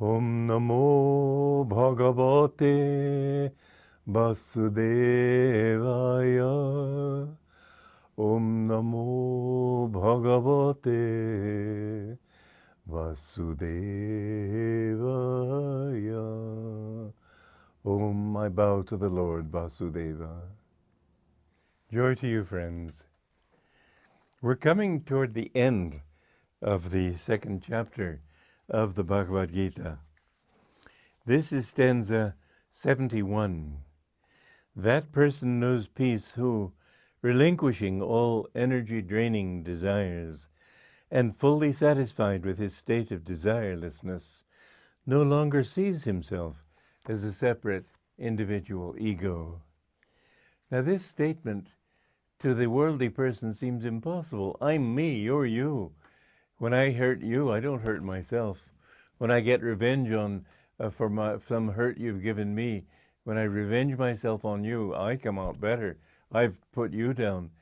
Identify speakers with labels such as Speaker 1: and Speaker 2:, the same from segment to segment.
Speaker 1: Om Namo Bhagavate Vasudevaya. Om Namo Bhagavate Vasudevaya. Om, I bow to the Lord Vasudeva. Joy to you, friends. We're coming toward the end of the second chapter of the Bhagavad Gita. This is stanza 71. That person knows peace who, relinquishing all energy-draining desires and fully satisfied with his state of desirelessness, no longer sees himself as a separate individual ego. Now this statement to the worldly person seems impossible. I'm me, you're you. When I hurt you, I don't hurt myself. When I get revenge for some hurt you've given me, when I revenge myself on you, I come out better. I've put you down.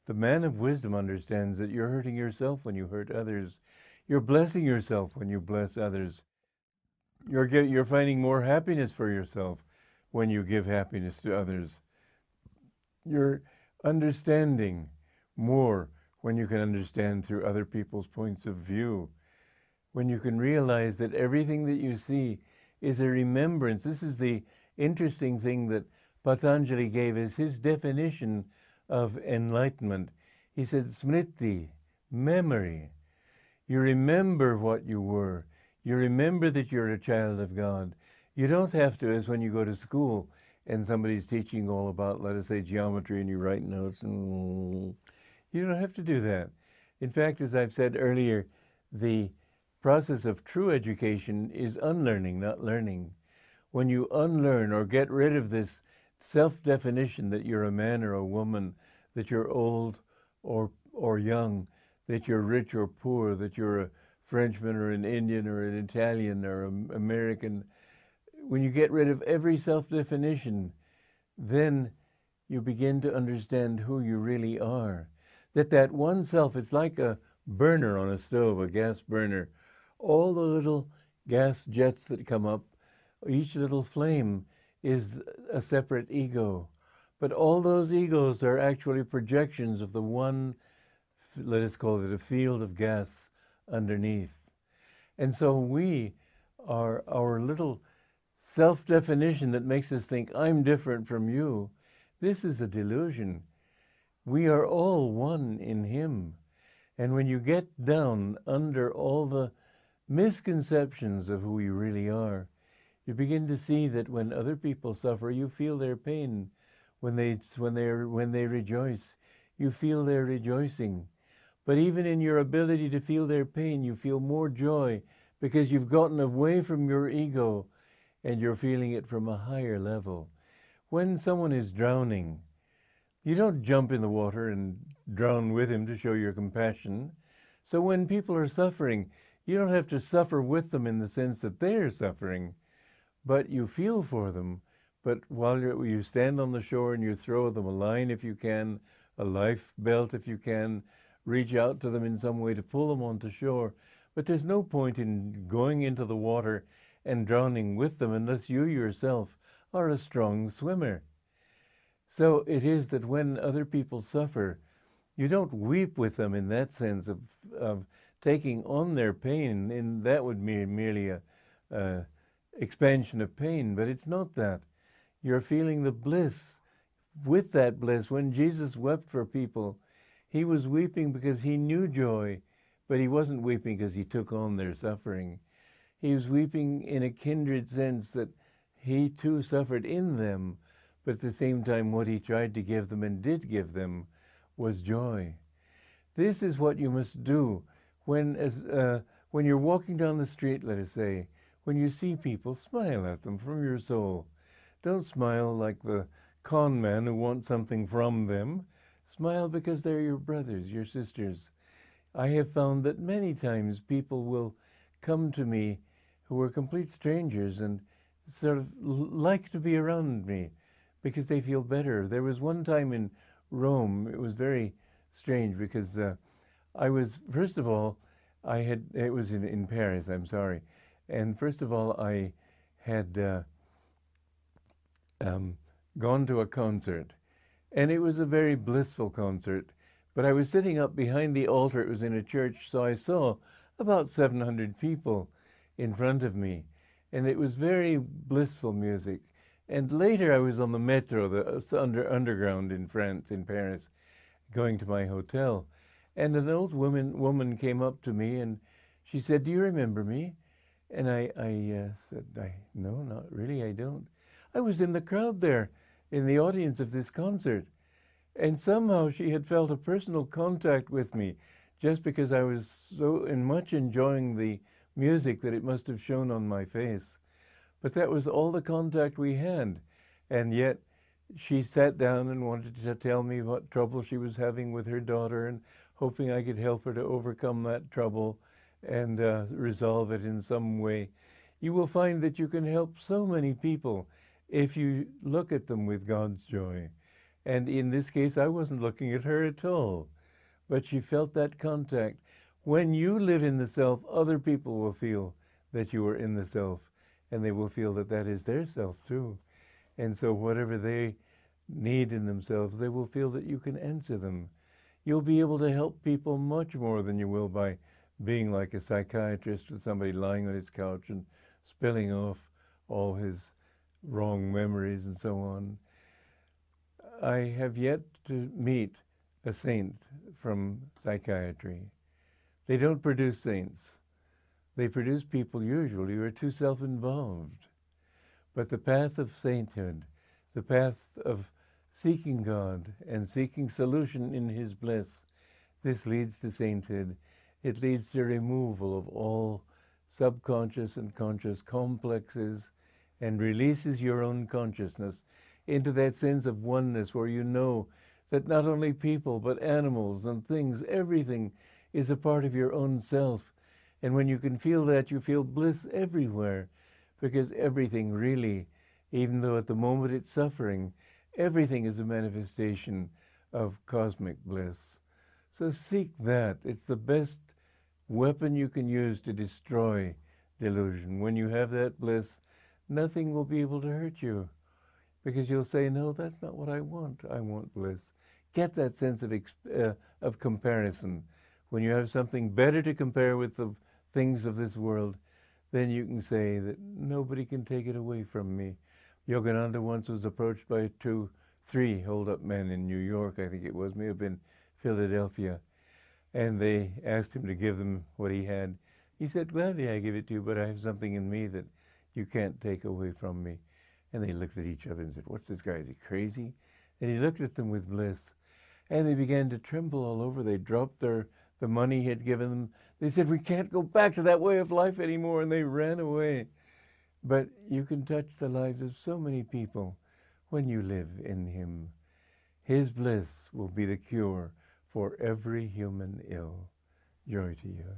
Speaker 1: The man of wisdom understands that you're hurting yourself when you hurt others. You're blessing yourself when you bless others. You're finding more happiness for yourself when you give happiness to others. You're understanding more when you can understand through other people's points of view. When you can realize that everything that you see is a remembrance. This is the interesting thing that Patanjali gave as his definition of enlightenment. He said, smriti, memory. You remember what you were. You remember that you're a child of God. You don't have to, as when you go to school and somebody's teaching all about, let us say, geometry, and you write notes. You don't have to do that. In fact, as I've said earlier, the process of true education is unlearning, not learning. When you unlearn or get rid of this self-definition that you're a man or a woman, that you're old or young, that you're rich or poor, that you're a Frenchman or an Indian or an Italian or an American, when you get rid of every self-definition, then you begin to understand who you really are. That one self, it's like a burner on a stove, a gas burner. All the little gas jets that come up, each little flame is a separate ego. But all those egos are actually projections of the one, let us call it a field of gas underneath. And so we are our little self-definition that makes us think, I'm different from you. This is a delusion. We are all one in him. And when you get down under all the misconceptions of who you really are, you begin to see that when other people suffer, you feel their pain. When they rejoice, you feel their rejoicing. But even in your ability to feel their pain, you feel more joy because you've gotten away from your ego and you're feeling it from a higher level. When someone is drowning, you don't jump in the water and drown with him to show your compassion. So when people are suffering, you don't have to suffer with them in the sense that they're suffering, but you feel for them. But while you stand on the shore and you throw them a line if you can, a life belt if you can, reach out to them in some way to pull them onto shore. But there's no point in going into the water and drowning with them unless you yourself are a strong swimmer. So it is that when other people suffer, you don't weep with them in that sense of taking on their pain, and that would be merely a expansion of pain, but it's not that. You're feeling the bliss. With that bliss, when Jesus wept for people, he was weeping because he knew joy, but he wasn't weeping because he took on their suffering. He was weeping in a kindred sense that he too suffered in them, but at the same time what he tried to give them and did give them was joy. This is what you must do when you're walking down the street, let us say. When you see people, smile at them from your soul. Don't smile like the con man who wants something from them. Smile because they're your brothers, your sisters. I have found that many times people will come to me who are complete strangers and sort of like to be around me because they feel better. There was one time in Rome, it was very strange because I was, first of all, it was in Paris, I'm sorry, And first of all, I had gone to a concert, and it was a very blissful concert. But I was sitting up behind the altar. It was in a church, so I saw about 700 people in front of me, and it was very blissful music. And later I was on the metro, the underground in France, in Paris, going to my hotel. And an old woman came up to me and she said, "Do you remember me?" And I said, "No, not really, I don't. I was in the crowd there, in the audience of this concert." And somehow she had felt a personal contact with me just because I was so much enjoying the music that it must have shown on my face. But that was all the contact we had. And yet she sat down and wanted to tell me what trouble she was having with her daughter and hoping I could help her to overcome that trouble and resolve it in some way. You will find that you can help so many people if you look at them with God's joy. And in this case, I wasn't looking at her at all, but she felt that contact. When you live in the self, other people will feel that you are in the self, and they will feel that that is their self too. And so whatever they need in themselves, they will feel that you can answer them. You'll be able to help people much more than you will by being like a psychiatrist with somebody lying on his couch and spilling off all his wrong memories and so on. I have yet to meet a saint from psychiatry. They don't produce saints. They produce people usually who are too self-involved. But the path of sainthood, the path of seeking God and seeking solution in His bliss, this leads to sainthood. It leads to removal of all subconscious and conscious complexes and releases your own consciousness into that sense of oneness where you know that not only people but animals and things, everything is a part of your own self. And when you can feel that, you feel bliss everywhere, because everything really, even though at the moment it's suffering, everything is a manifestation of cosmic bliss. So seek that. It's the best weapon you can use to destroy delusion. When you have that bliss, nothing will be able to hurt you, because you'll say, "No, that's not what I want. I want bliss." Get that sense of comparison. When you have something better to compare with the things of this world, then you can say that nobody can take it away from me. Yogananda once was approached by three hold-up men in New York, I think it was, may have been Philadelphia, and they asked him to give them what he had. He said, "Gladly I give it to you, but I have something in me that you can't take away from me." And they looked at each other and said, "What's this guy? Is he crazy?" And he looked at them with bliss. And they began to tremble all over. They dropped the money he had given them. They said, "We can't go back to that way of life anymore." And they ran away. But you can touch the lives of so many people when you live in Him. His bliss will be the cure for every human ill. Joy to you.